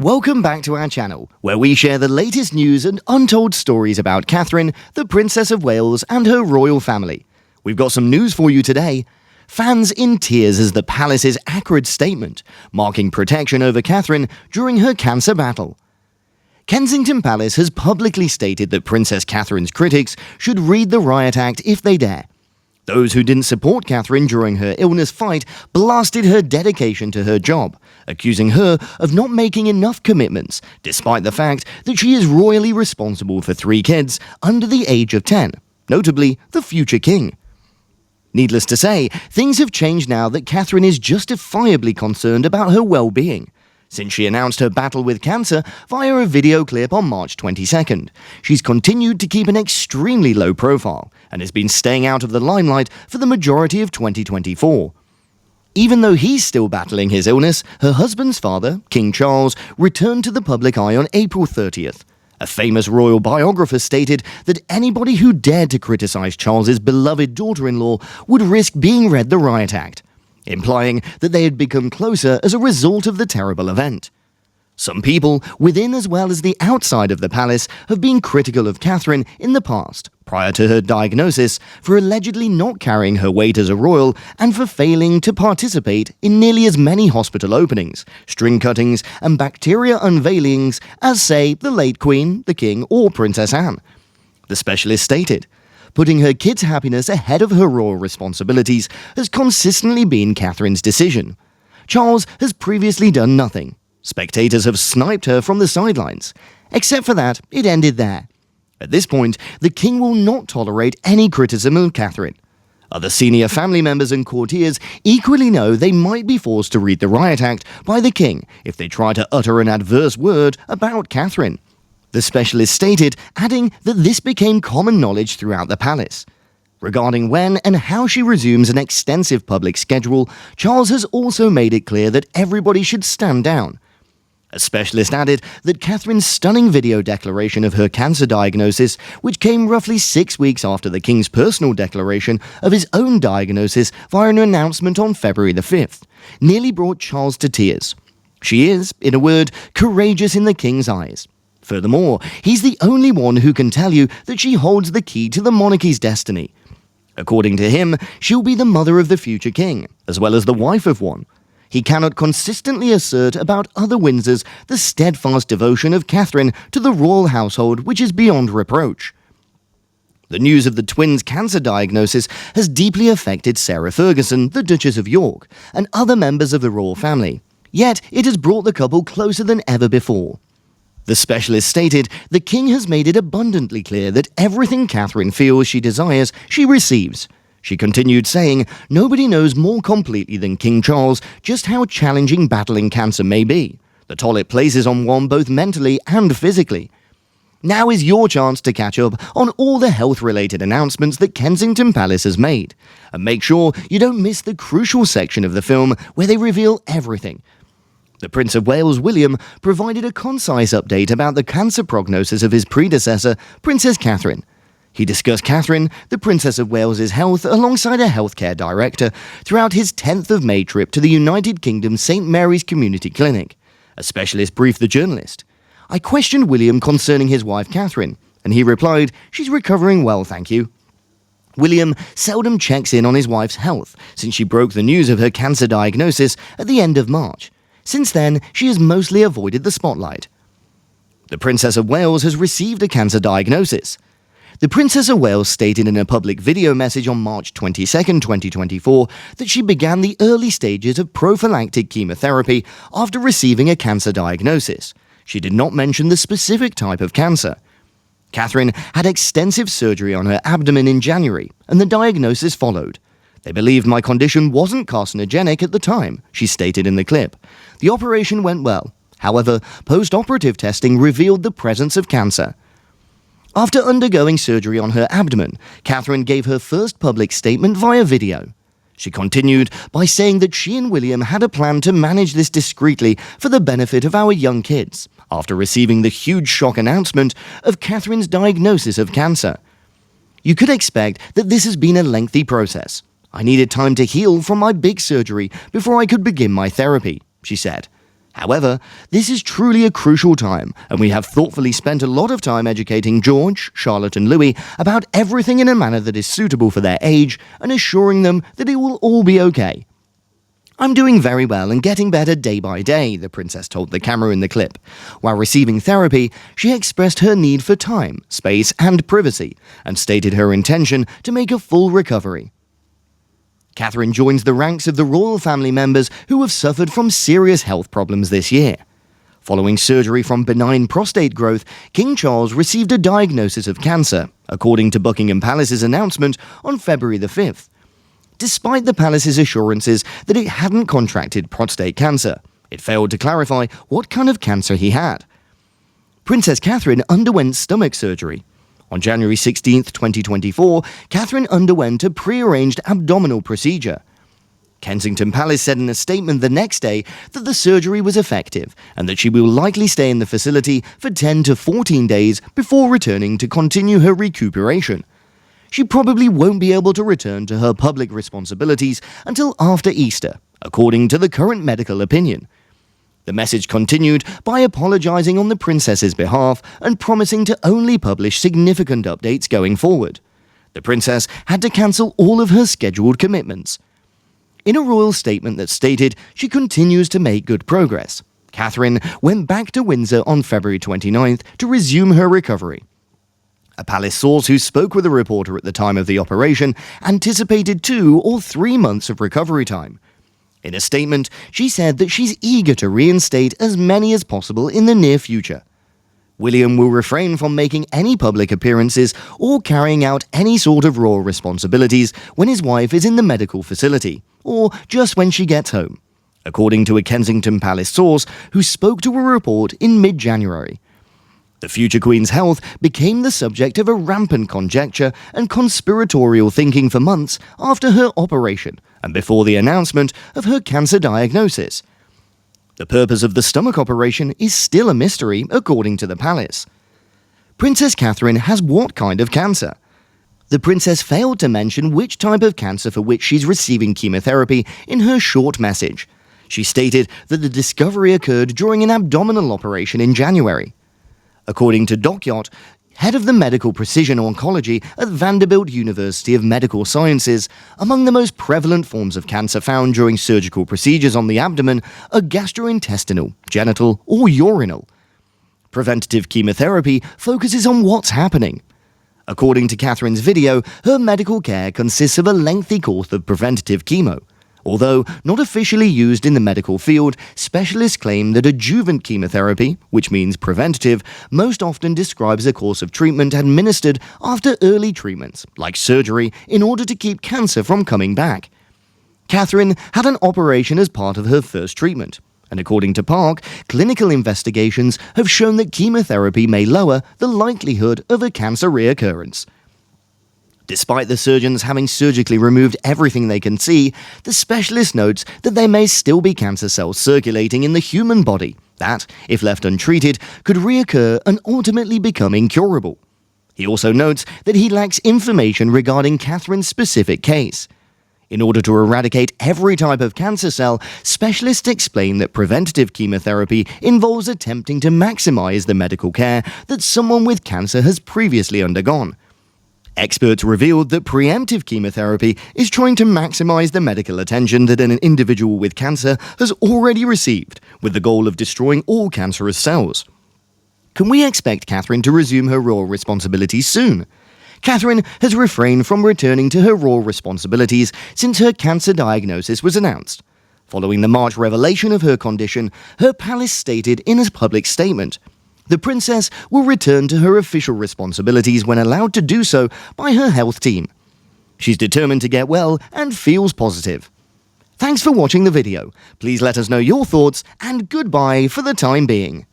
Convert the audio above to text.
Welcome back to our channel, where we share the latest news and untold stories about Catherine, the Princess of Wales, and her royal family. We've got some news for you today. Fans in tears as the palace's acrid statement, marking protection over Catherine during her cancer battle. Kensington Palace has publicly stated that Princess Catherine's critics should read the Riot Act if they dare. Those who didn't support Catherine during her illness fight blasted her dedication to her job, accusing her of not making enough commitments, despite the fact that she is royally responsible for 3 kids under the age of 10, notably the future king. Needless to say, things have changed now that Catherine is justifiably concerned about her well-being. Since she announced her battle with cancer via a video clip on March 22nd, she's continued to keep an extremely low profile and has been staying out of the limelight for the majority of 2024. Even though he's still battling his illness, her husband's father, King Charles, returned to the public eye on April 30th. A famous royal biographer stated that anybody who dared to criticize Charles's beloved daughter-in-law would risk being read the Riot Act, implying that they had become closer as a result of the terrible event. Some people, within as well as the outside of the palace, have been critical of Catherine in the past, prior to her diagnosis, for allegedly not carrying her weight as a royal and for failing to participate in nearly as many hospital openings, string cuttings, and bacteria unveilings as, say, the late Queen, the King, or Princess Anne. The specialist stated, "Putting her kids' happiness ahead of her royal responsibilities has consistently been Catherine's decision. Charles has previously done nothing. Spectators have sniped her from the sidelines. Except for that, it ended there. At this point, the king will not tolerate any criticism of Catherine." Other senior family members and courtiers equally know they might be forced to read the Riot Act by the king if they try to utter an adverse word about Catherine. The specialist stated, adding that this became common knowledge throughout the palace. Regarding when and how she resumes an extensive public schedule, Charles has also made it clear that everybody should stand down. A specialist added that Catherine's stunning video declaration of her cancer diagnosis, which came roughly 6 weeks after the king's personal declaration of his own diagnosis via an announcement on February the 5th, nearly brought Charles to tears. She is, in a word, courageous in the king's eyes. Furthermore, he's the only one who can tell you that she holds the key to the monarchy's destiny. According to him, she'll be the mother of the future king, as well as the wife of one. He cannot consistently assert about other Windsors the steadfast devotion of Catherine to the royal household, which is beyond reproach. The news of the twins' cancer diagnosis has deeply affected Sarah Ferguson, the Duchess of York, and other members of the royal family. Yet, it has brought the couple closer than ever before. The specialist stated, "The king has made it abundantly clear that everything Catherine feels she desires, she receives." She continued saying, "Nobody knows more completely than King Charles just how challenging battling cancer may be, the toll it places on one both mentally and physically. Now is your chance to catch up on all the health-related announcements that Kensington Palace has made, and make sure you don't miss the crucial section of the film where they reveal everything." The Prince of Wales, William, provided a concise update about the cancer prognosis of his predecessor, Princess Catherine. He discussed Catherine, the Princess of Wales's health, alongside a healthcare director throughout his 10th of May trip to the United Kingdom's St. Mary's Community Clinic. A specialist briefed the journalist. "I questioned William concerning his wife Catherine, and he replied, 'She's recovering well, thank you.' William seldom checks in on his wife's health since she broke the news of her cancer diagnosis at the end of March. Since then, she has mostly avoided the spotlight." The Princess of Wales has received a cancer diagnosis. The Princess of Wales stated in a public video message on March 22, 2024, that she began the early stages of prophylactic chemotherapy after receiving a cancer diagnosis. She did not mention the specific type of cancer. Catherine had extensive surgery on her abdomen in January, and the diagnosis followed. "They believed my condition wasn't carcinogenic at the time," she stated in the clip. "The operation went well. However, post-operative testing revealed the presence of cancer." After undergoing surgery on her abdomen, Catherine gave her first public statement via video. She continued by saying that she and William had a plan to manage this discreetly for the benefit of our young kids, after receiving the huge shock announcement of Catherine's diagnosis of cancer. "You could expect that this has been a lengthy process. I needed time to heal from my big surgery before I could begin my therapy," she said. However, this is truly a crucial time, and we have thoughtfully spent a lot of time educating George, Charlotte, and Louis about everything in a manner that is suitable for their age and assuring them that it will all be okay. I'm doing very well and getting better day by day, the princess told the camera in the clip. While receiving therapy, she expressed her need for time, space, and privacy, and stated her intention to make a full recovery. Catherine joins the ranks of the royal family members who have suffered from serious health problems this year. Following surgery from benign prostate growth, King Charles received a diagnosis of cancer, according to Buckingham Palace's announcement on February the 5th. Despite the palace's assurances that it hadn't contracted prostate cancer, it failed to clarify what kind of cancer he had. Princess Catherine underwent stomach surgery. On January 16, 2024, Catherine underwent a pre-arranged abdominal procedure. Kensington Palace said in a statement the next day that the surgery was effective and that she will likely stay in the facility for 10 to 14 days before returning to continue her recuperation. She probably won't be able to return to her public responsibilities until after Easter, according to the current medical opinion. The message continued by apologizing on the princess's behalf and promising to only publish significant updates going forward. The princess had to cancel all of her scheduled commitments. In a royal statement that stated she continues to make good progress, Catherine went back to Windsor on February 29th to resume her recovery. A palace source who spoke with a reporter at the time of the operation anticipated 2 or 3 months of recovery time. In a statement, she said that she's eager to reinstate as many as possible in the near future. William will refrain from making any public appearances or carrying out any sort of royal responsibilities when his wife is in the medical facility, or just when she gets home, according to a Kensington Palace source who spoke to a report in mid-January. The future Queen's health became the subject of a rampant conjecture and conspiratorial thinking for months after her operation and before the announcement of her cancer diagnosis. The purpose of the stomach operation is still a mystery, according to the palace. Princess Catherine has what kind of cancer? The princess failed to mention which type of cancer for which she's receiving chemotherapy in her short message. She stated that the discovery occurred during an abdominal operation in January. According to Dockyot, head of the Medical Precision Oncology at Vanderbilt University of Medical Sciences, among the most prevalent forms of cancer found during surgical procedures on the abdomen are gastrointestinal, genital, or urinal. Preventative chemotherapy focuses on what's happening. According to Catherine's video, her medical care consists of a lengthy course of preventative chemo. Although not officially used in the medical field, specialists claim that adjuvant chemotherapy, which means preventative, most often describes a course of treatment administered after early treatments, like surgery, in order to keep cancer from coming back. Catherine had an operation as part of her first treatment, and according to Park, clinical investigations have shown that chemotherapy may lower the likelihood of a cancer reoccurrence. Despite the surgeons having surgically removed everything they can see, the specialist notes that there may still be cancer cells circulating in the human body that, if left untreated, could reoccur and ultimately become incurable. He also notes that he lacks information regarding Catherine's specific case. In order to eradicate every type of cancer cell, specialists explain that preventative chemotherapy involves attempting to maximize the medical care that someone with cancer has previously undergone. Experts revealed that preemptive chemotherapy is trying to maximize the medical attention that an individual with cancer has already received, with the goal of destroying all cancerous cells. Can we expect Catherine to resume her royal responsibilities soon? Catherine has refrained from returning to her royal responsibilities since her cancer diagnosis was announced. Following the March revelation of her condition, her palace stated in a public statement, "The princess will return to her official responsibilities when allowed to do so by her health team. She's determined to get well and feels positive." Thanks for watching the video. Please let us know your thoughts and goodbye for the time being.